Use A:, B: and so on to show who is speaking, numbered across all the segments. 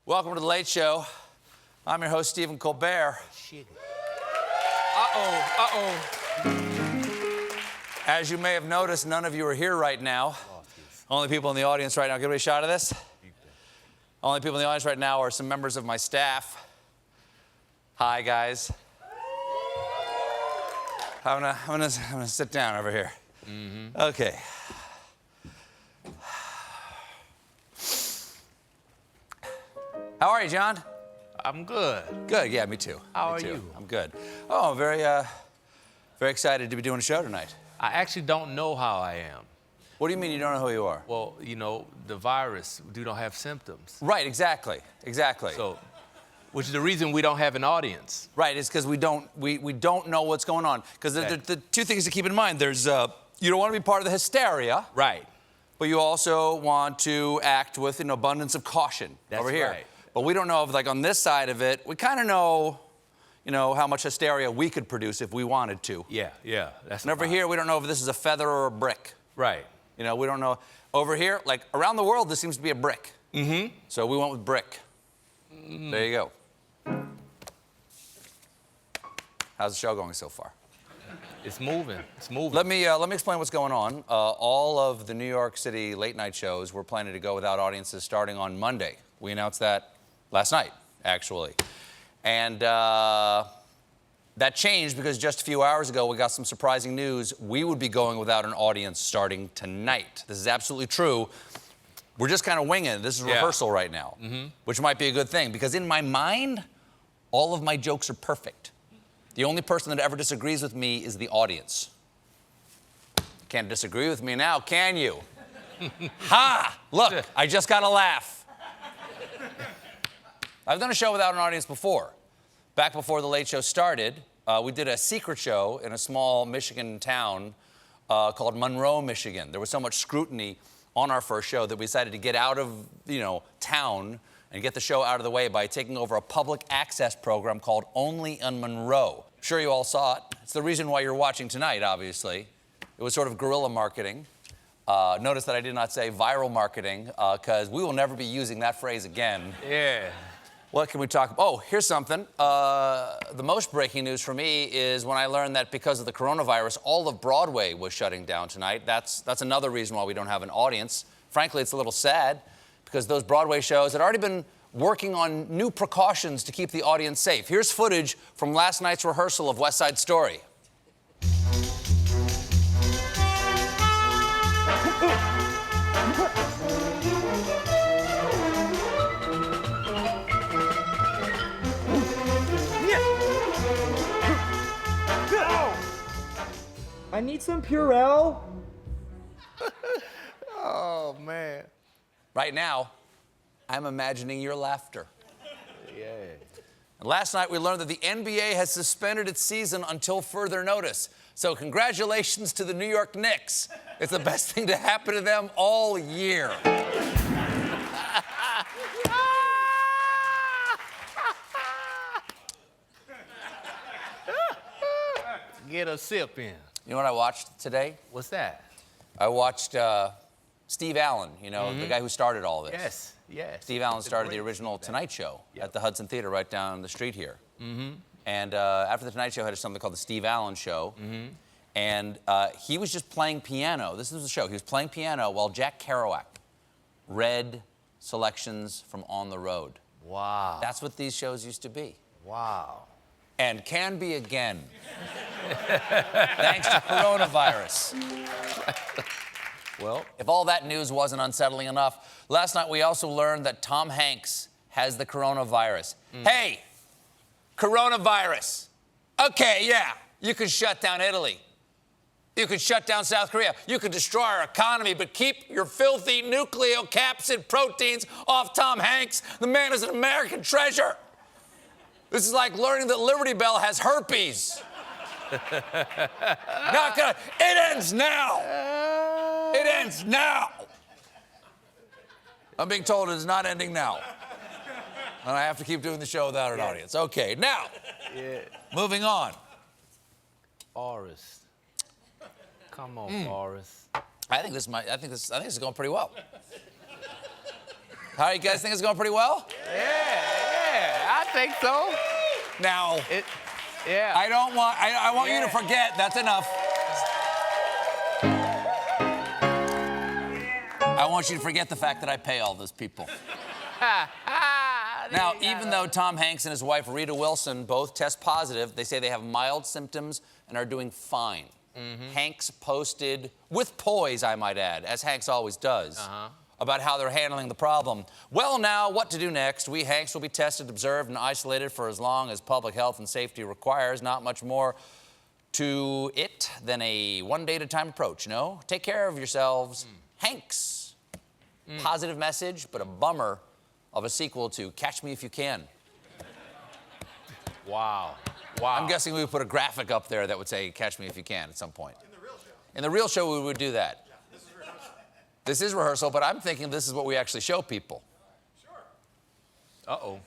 A: Welcome to The Late Show. I'm your host, Stephen Colbert.
B: Shit.
A: As you may have noticed, none of you are here right now. Only people in the audience right now. Give me a shot of this. Only people in the audience right now are some members of my staff. Hi, guys. I'm gonna sit down over here.
B: Mm-hmm.
A: Okay. How are you, John?
B: I'm good.
A: Good. Yeah, me too.
B: How
A: Me
B: are
A: too.
B: you?
A: I'm good. Oh, very excited to be doing a show tonight.
B: I actually don't know how I am.
A: What do you mean you don't know who you are?
B: Well, you know, the virus, we don't have symptoms.
A: Right. Exactly. So,
B: which is the reason we don't have an audience.
A: right, it's because we don't know what's going on. Because the two things to keep in mind. There's you don't want to be part of the hysteria.
B: Right.
A: But you also want to act with an abundance of caution.
B: That's
A: over here.
B: right.
A: But we don't know if, like, on this side of it, we kind of know, how much hysteria we could produce if we wanted to.
B: Yeah. That's
A: And over here, we don't know if this is a feather or a brick.
B: Right.
A: We don't know. Over here, like, around the world, this seems to be a brick.
B: Mm-hmm.
A: So we went with brick. There you go. How's the show going so far?
B: It's moving.
A: Let me explain what's going on. All of the New York City late night shows we're planning to go without audiences starting on Monday. We announced that last night, actually. And that changed because just a few hours ago we got some surprising news. We would be going without an audience starting tonight. This is absolutely true. We're just kind of winging it. This is rehearsal right now, which might be a good thing because in my mind, all of my jokes are perfect. The only person that ever disagrees with me is the audience. You can't disagree with me now, can you? Ha! Look, I just got a laugh. I've done a show without an audience before. Back before The Late Show started, we did a secret show in a small Michigan town called Monroe, Michigan. There was so much scrutiny on our first show that we decided to get out of, town and get the show out of the way by taking over a public access program called Only in Monroe. I'm sure you all saw it. It's the reason why you're watching tonight, obviously. It was sort of guerrilla marketing. Notice that I did not say viral marketing, because we will never be using that phrase again.
B: Yeah.
A: What can we talk about? Oh, here's something. The most breaking news for me is when I learned that because of the coronavirus, all of Broadway was shutting down tonight. That's another reason why we don't have an audience. Frankly, it's a little sad because those Broadway shows had already been working on new precautions to keep the audience safe. Here's footage from last night's rehearsal of West Side Story.
C: I need some Purell.
B: Oh, man.
A: Right now, I'm imagining your laughter.
B: Yeah.
A: And last night, we learned that the NBA has suspended its season until further notice. So congratulations to the New York Knicks. It's the best thing to happen to them all year.
B: Get a sip in.
A: You know what I watched today?
B: What's that?
A: I watched Steve Allen, the guy who started all this.
B: Yes.
A: Steve Allen started the original Tonight Show at the Hudson Theater right down the street here. And after the Tonight Show had something called the Steve Allen Show. And he was just playing piano. This was the show. He was playing piano while Jack Kerouac read selections from On the Road.
B: Wow.
A: That's what these shows used to be.
B: Wow.
A: And can be again. Thanks to coronavirus.
B: Well,
A: If all that news wasn't unsettling enough, last night we also learned that Tom Hanks has the coronavirus. Hey, coronavirus. Okay, yeah, you could shut down Italy. You could shut down South Korea. You could destroy our economy, but keep your filthy nucleocapsid proteins off Tom Hanks. The man is an American treasure. This is like learning that Liberty Bell has herpes. Not gonna. It ends now. It ends now. I'm being told it is not ending now. And I have to keep doing the show without an audience. Okay, now, moving on.
B: Forrest. Come on, Forrest.
A: I think this is going pretty well. How you guys think it's going pretty well?
B: Yeah, I think so.
A: Now,
B: Yeah.
A: I want you to forget. That's enough. I want you to forget the fact that I pay all those people. Now, even though Tom Hanks and his wife Rita Wilson both test positive, they say they have mild symptoms and are doing fine. Hanks posted, with poise, I might add, as Hanks always does, about how they're handling the problem. Well, now, what to do next? We Hanks will be tested, observed, and isolated for as long as public health and safety requires. Not much more to it than a one-day-at-a-time approach, no? Take care of yourselves. Hanks. Positive message, but a bummer of a sequel to Catch Me If You Can.
B: Wow.
A: I'm guessing we would put a graphic up there that would say Catch Me If You Can at some point. In the real show. In the real show, we would do that. Yeah, this is rehearsal. This is rehearsal, but I'm thinking this is what we actually show people.
C: Sure.
B: Uh-oh.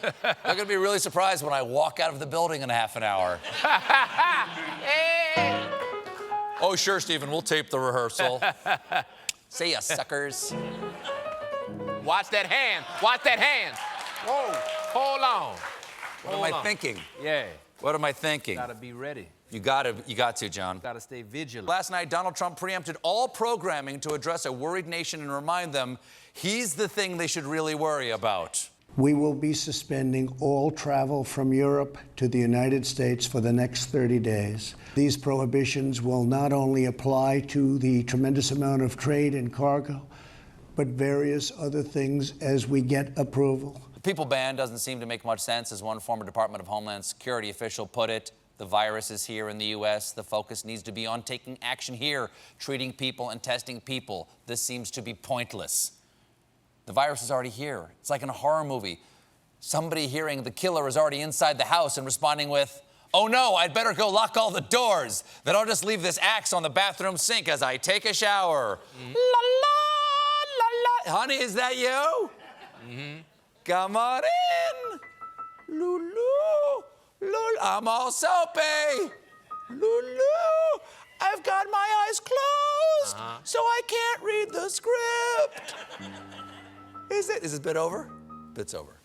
A: They're going to be really surprised when I walk out of the building in a half an hour.
B: Hey.
A: Oh, sure, Stephen, we'll tape the rehearsal. See ya, suckers.
B: Watch that hand. Watch that hand. Whoa. Hold on.
A: What am I thinking?
B: Yeah.
A: What am I thinking?
B: Gotta be ready.
A: You got to, John.
B: Gotta stay vigilant.
A: Last night, Donald Trump preempted all programming to address a worried nation and remind them he's the thing they should really worry about.
D: We will be suspending all travel from Europe to the United States for the next 30 days. These prohibitions will not only apply to the tremendous amount of trade and cargo, but various other things as we get approval.
A: The people ban doesn't seem to make much sense. As one former Department of Homeland Security official put it, the virus is here in the U.S. The focus needs to be on taking action here, treating people and testing people. This seems to be pointless. The virus is already here. It's like in a horror movie. Somebody hearing the killer is already inside the house and responding with, "Oh no, I'd better go lock all the doors. Then I'll just leave this axe on the bathroom sink as I take a shower." La la, la la. Honey, is that you? Come on in. Lulu. Lulu. I'm all soapy. Lulu. I've got my eyes closed, so I can't read the script. Is this bit over? Bit's over.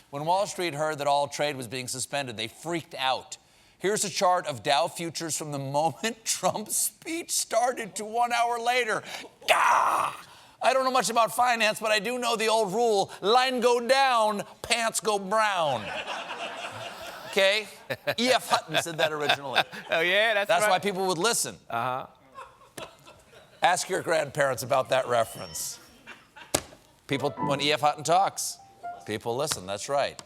A: When Wall Street heard that all trade was being suspended, they freaked out. Here's a chart of Dow futures from the moment Trump's speech started to 1 hour later. Gah! I don't know much about finance, but I do know the old rule, line go down, pants go brown. Okay? E.F. Hutton said that originally.
B: Oh, yeah, that's
A: That's
B: right.
A: why people would listen. Ask your grandparents about that reference. People, when E.F. Hutton talks, people listen, that's right.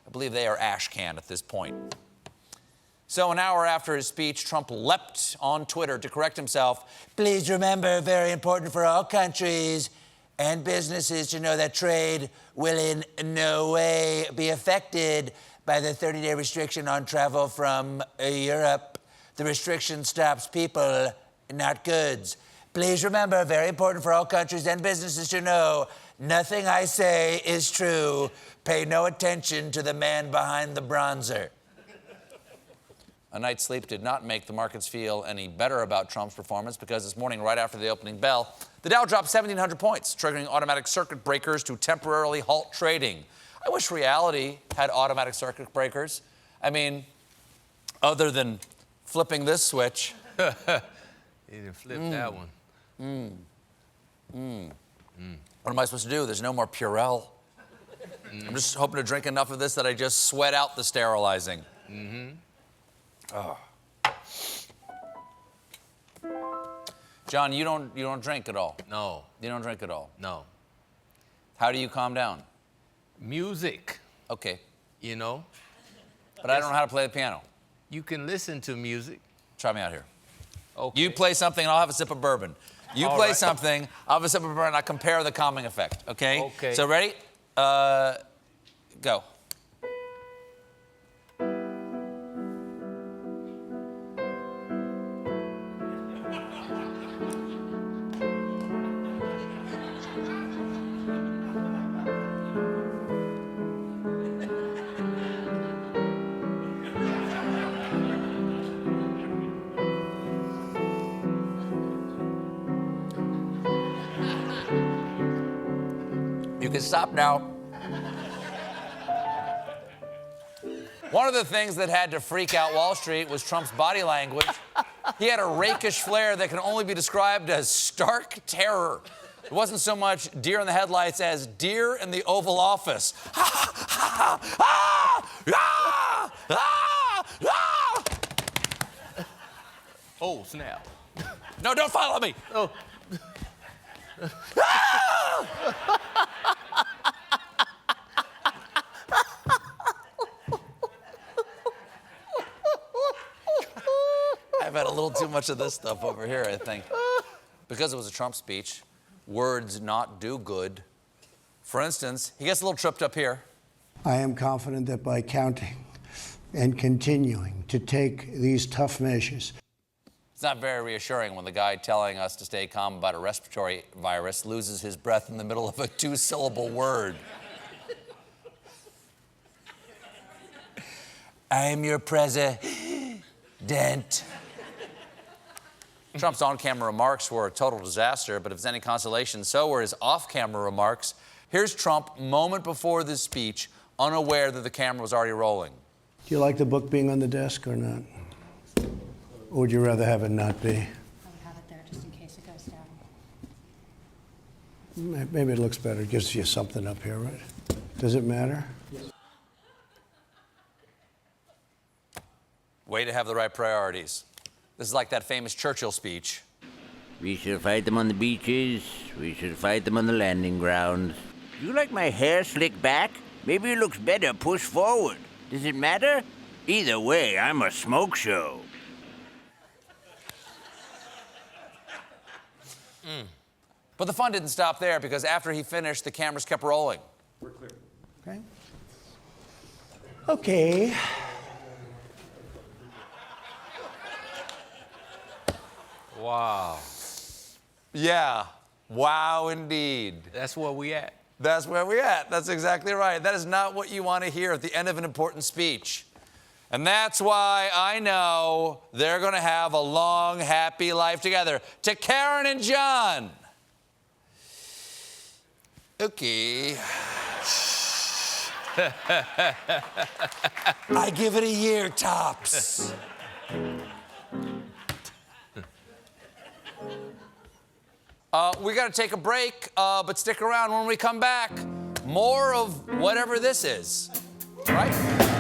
A: I believe they are ash can at this point. So an hour after his speech, Trump leapt on Twitter to correct himself. Please remember, very important for all countries and businesses to know that trade will in no way be affected by the 30-day restriction on travel from Europe. The restriction stops people, not goods. Please remember, very important for all countries and businesses to know, nothing I say is true. Pay no attention to the man behind the bronzer. A night's sleep did not make the markets feel any better about Trump's performance because this morning, right after the opening bell, the Dow dropped 1,700 points, triggering automatic circuit breakers to temporarily halt trading. I wish reality had automatic circuit breakers. I mean, other than flipping this switch.
B: He didn't flip that one.
A: What am I supposed to do? There's no more Purell. I'm just hoping to drink enough of this that I just sweat out the sterilizing. Oh. John, you don't drink at all.
B: No,
A: You don't drink at all.
B: no.
A: How do you calm down?
B: Music,
A: Okay,
B: you know.
A: but I don't know how to play the piano.
B: You can listen to music.
A: Try me out here.
B: Okay.
A: You play something, and I'll have a sip of bourbon. You
B: All
A: play
B: right.
A: something, I'll have a sip of bourbon, and I'll compare the calming effect, okay?
B: Okay.
A: So ready? Go. You can Stop now. One of the things that had to freak out Wall Street was Trump's body language. He had a rakish flair that can only be described as stark terror. It wasn't so much deer in the headlights as deer in the Oval Office.
B: Oh, snap.
A: No, don't follow me.
B: Oh.
A: I've had a little too much of this stuff over here, I think. Because it was a Trump speech, words not do good. For instance, he gets a little tripped up here.
D: I am confident that by counting and continuing to take these tough measures.
A: It's not very reassuring when the guy telling us to stay calm about a respiratory virus loses his breath in the middle of a two-syllable word. I'm your president. Trump's on-camera remarks were a total disaster, but if it's any consolation, so were his off-camera remarks. Here's Trump, moment before this speech, unaware that the camera was already rolling.
D: Do you like the book being on the desk or not? Or would you rather have it not be?
E: I would have it there just in case it goes down.
D: Maybe it looks better. It gives you something up here, right? Does it matter?
A: Way to have the right priorities. This is like that famous Churchill speech.
F: We should fight them on the beaches. We should fight them on the landing grounds. You like my hair slicked back? Maybe it looks better pushed forward. Does it matter? Either way, I'm a smoke show.
A: But the fun didn't stop there, because after he finished, the cameras kept rolling.
D: We're clear. Okay. Okay.
B: Wow.
A: Yeah. Wow, indeed.
B: That's where we at.
A: That's where we're at. That's exactly right. That is not what you want to hear at the end of an important speech. And that's why I know they're going to have a long, happy life together. To Karen and John. Okay. I give it a year tops. We got to take a break, but stick around when we come back. More of whatever this is, right?